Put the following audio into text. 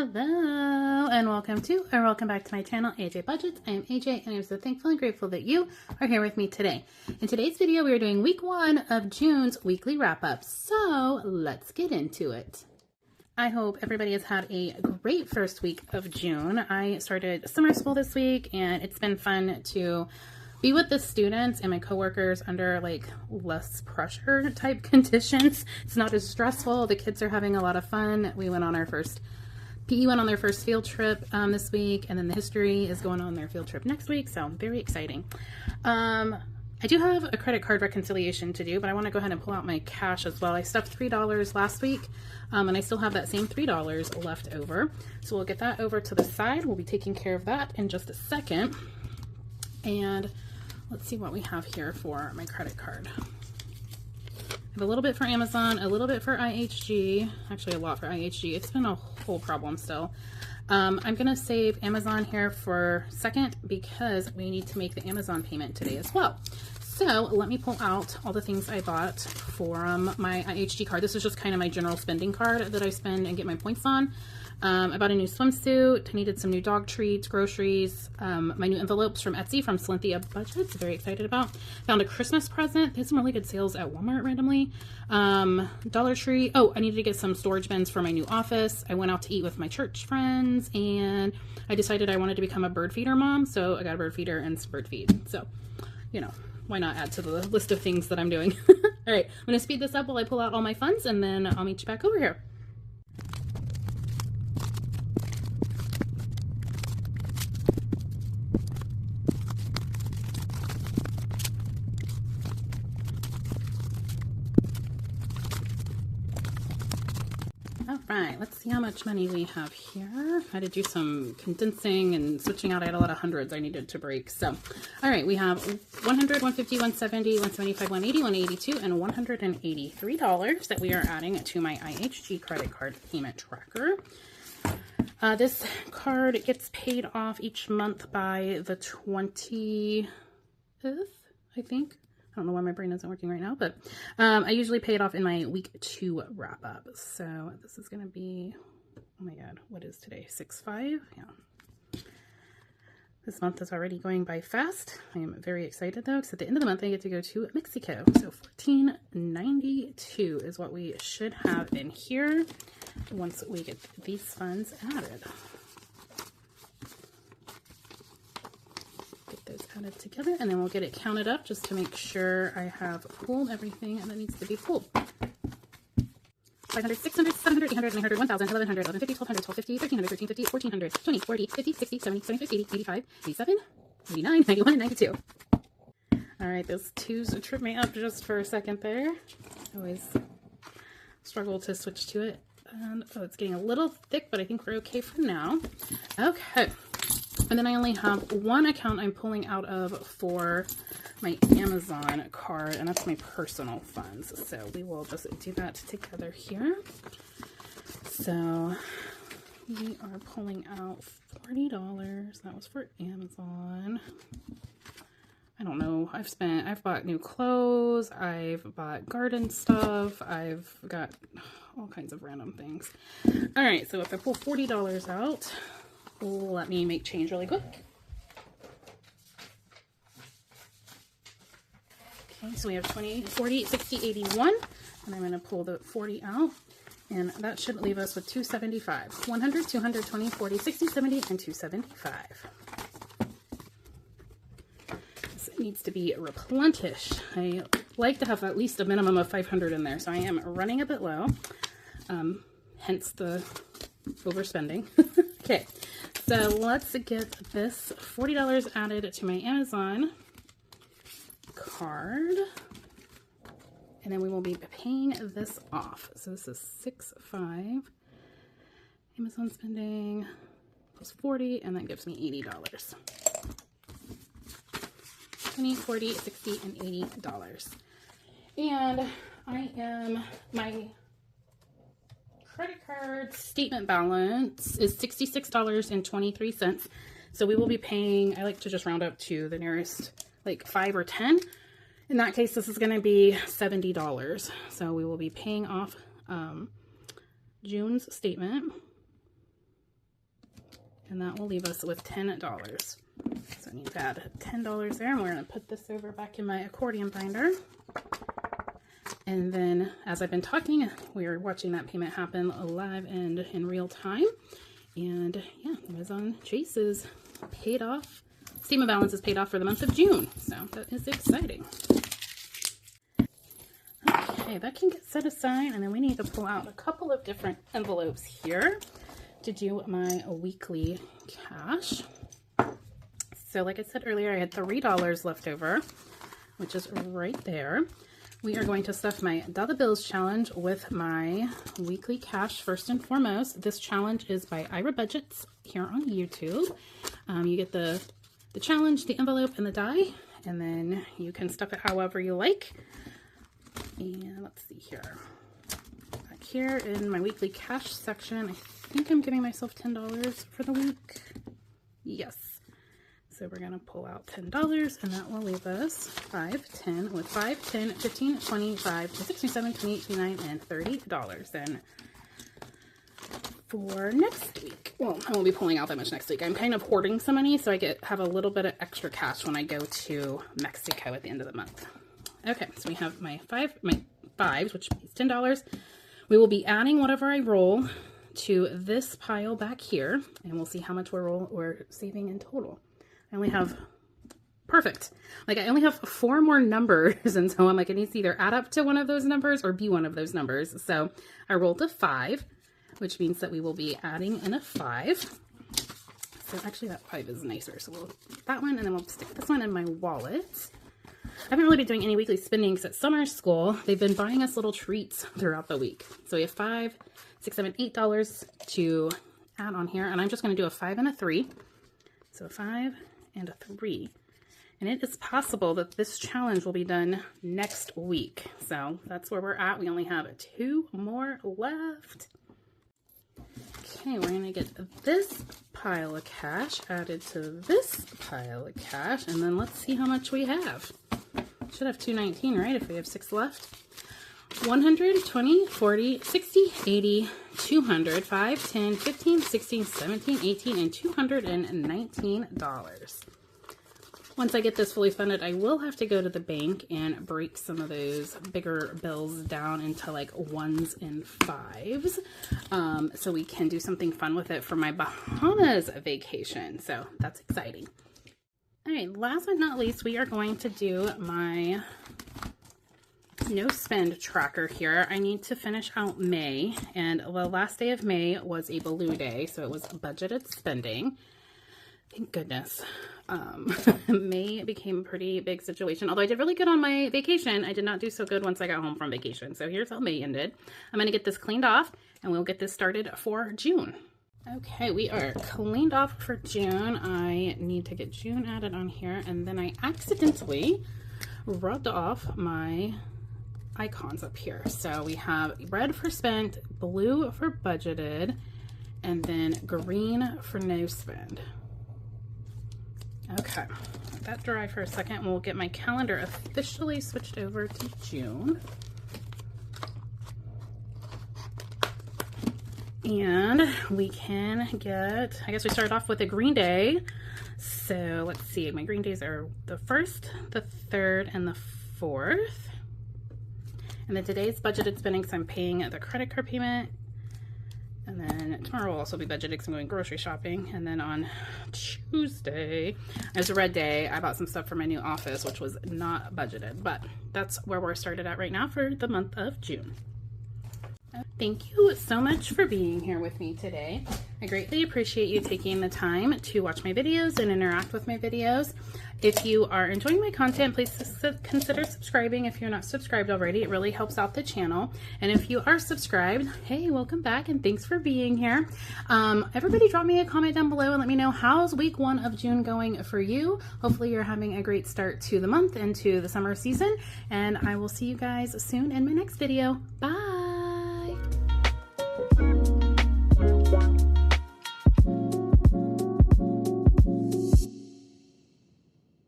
Hello and welcome to or welcome back to my channel, AJ Budgets. I am AJ and I'm so thankful and grateful that you are here with me today. In today's video, we are doing week 1 of June's weekly wrap-up. So let's get into it. I hope everybody has had a great first week of June. I started summer school this week and it's been fun to be with the students and my coworkers under like less pressure type conditions. It's not as stressful. The kids are having a lot of fun. We went on our first PE went on their first field trip this week, and then the history is going on their field trip next week, so very exciting. I do have a credit card reconciliation to do, but I want to go ahead and pull out my cash as well. I stuffed $3 last week, and I still have that same $3 left over. So we'll get that over to the side. We'll be taking care of that in just a second. And let's see what we have here for my credit card. I have a little bit for Amazon, a little bit for IHG, actually a lot for IHG. It's been a whole problem still. I'm going to save Amazon here for second because we need to make the Amazon payment today as well. So let me pull out all the things I bought for my IHG card. This is just kind of my general spending card that I spend and get my points on. I bought a new swimsuit. I needed some new dog treats, groceries, my new envelopes from Etsy from Cynthia Budgets. Very excited about. Found a Christmas present. They had some really good sales at Walmart randomly. Dollar Tree. Oh, I needed to get some storage bins for my new office. I went out to eat with my church friends and I decided I wanted to become a bird feeder mom. So I got a bird feeder and some bird feed. So, you know, why not add to the list of things that I'm doing? All right, I'm going to speed this up while I pull out all my funds and then I'll meet you back over here. Alright, let's see how much money we have here. I had to do some condensing and switching out. I had a lot of hundreds I needed to break. So, alright, we have 100, 150, 170, 175, 180, 182, and $183 that we are adding to my IHG credit card payment tracker. This card gets paid off each month by the 25th, I think. I don't know why my brain isn't working right now, but I usually pay it off in my week 2 wrap up. So this is going to be, oh my God, what is today? 6/5? Yeah. This month is already going by fast. I am very excited though, because at the end of the month I get to go to Mexico. So $14.92 is what we should have in here once we get these funds added. Those added together and then we'll get it counted up just to make sure I have pulled everything that needs to be pulled. 500, 600, 700, 800, 900, 1000, 1100, 1150, 1200, 1250, 1300, 1350, 1400, 20, 40, 50, 60, 70, 75, 80, 85, 87, 89, 91, and 92. All right, those twos trip me up just for a second there. I always struggle to switch to it. And oh, it's getting a little thick, but I think we're okay for now. Okay. And then I only have one account I'm pulling out of for my Amazon card, and that's my personal funds. So we will just do that together here. So we are pulling out $40. That was for Amazon. I don't know. I've bought new clothes. I've bought garden stuff. I've got all kinds of random things. All right. So if I pull $40 out, let me make change really quick. Okay, so we have 20, 40, 60, 81, and I'm going to pull the 40 out, and that should leave us with 275. 100, 200, 20, 40, 60, 70, and 275. This needs to be replenished. I like to have at least a minimum of 500 in there, so I am running a bit low, hence the overspending. Okay. So let's get this $40 added to my Amazon card. And then we will be paying this off. So this is 6/5. Amazon spending plus 40, and that gives me $80. 20, 40, 60, and $80. And my credit card statement balance is $66.23. So we will be paying, I like to just round up to the nearest like 5 or 10. In that case, this is going to be $70. So we will be paying off June's statement. and that will leave us with $10. So I need to add $10 there, and we're going to put this over back in my accordion binder. And then, as I've been talking, we're watching that payment happen live and in real time. And yeah, Amazon Chase is paid off. Statement balance is paid off for the month of June. So that is exciting. Okay, that can get set aside. And then we need to pull out a couple of different envelopes here to do my weekly cash. So like I said earlier, I had $3 left over, which is right there. We are going to stuff my Dollar Bills challenge with my weekly cash first and foremost. This challenge is by Ira Budgets here on YouTube. You get the challenge, the envelope, and the die, and then you can stuff it however you like. And let's see here. Back here in my weekly cash section, I think I'm giving myself $10 for the week. Yes. So we're going to pull out $10, and that will leave us 5, 10, with 5, 10, 15, 25, 67, 28, 29, and $30. Then for next week, well, I won't be pulling out that much next week. I'm kind of hoarding some money so I have a little bit of extra cash when I go to Mexico at the end of the month. Okay, so we have my fives, which means $10. We will be adding whatever I roll to this pile back here, and we'll see how much we're saving in total. I only have, perfect. Like I only have 4 more numbers, and so I'm like, it needs to either add up to one of those numbers or be one of those numbers. So I rolled a 5, which means that we will be adding in a 5. So actually that 5 is nicer. So we'll put that one, and then we'll stick this one in my wallet. I haven't really been doing any weekly spending because at summer school, they've been buying us little treats throughout the week. So we have $5, $6, $7, $8 to add on here, and I'm just going to do a 5 and a 3. So a 5 and a 3. And it is possible that this challenge will be done next week. So that's where we're at. We only have 2 more left. Okay, we're going to get this pile of cash added to this pile of cash, and then let's see how much we have. Should have 219, right, if we have 6 left. 100, 20, 40, 60, 80, 200, 5, 10, 15, 16, 17, 18, and $219. Once I get this fully funded, I will have to go to the bank and break some of those bigger bills down into like 1s and 5s. So we can do something fun with it for my Bahamas vacation. So that's exciting. All right, last but not least, we are going to do my no spend tracker here. I need to finish out May, and the last day of May was a blue day, so it was budgeted spending. Thank goodness. May became a pretty big situation, although I did really good on my vacation. I did not do so good once I got home from vacation. So here's how May ended. I'm going to get this cleaned off, and we'll get this started for June. Okay, we are cleaned off for June. I need to get June added on here, and then I accidentally rubbed off my icons up here. So we have red for spent, blue for budgeted, and then green for no spend. Okay, let that dry for a second. We'll get my calendar officially switched over to June. And we can get, I guess we started off with a green day. So let's see, my green days are the 1st, the 3rd, and the 4th. And then today's budgeted spending because I'm paying the credit card payment. And then tomorrow will also be budgeted because I'm going grocery shopping. And then on Tuesday, there's a red day. I bought some stuff for my new office, which was not budgeted. But that's where we're started at right now for the month of June. Thank you so much for being here with me today. I greatly appreciate you taking the time to watch my videos and interact with my videos. If you are enjoying my content, please consider subscribing if you're not subscribed already. It really helps out the channel. And if you are subscribed, hey, welcome back and thanks for being here. Everybody drop me a comment down below and let me know how's week 1 of June going for you. Hopefully you're having a great start to the month and to the summer season. And I will see you guys soon in my next video. Bye.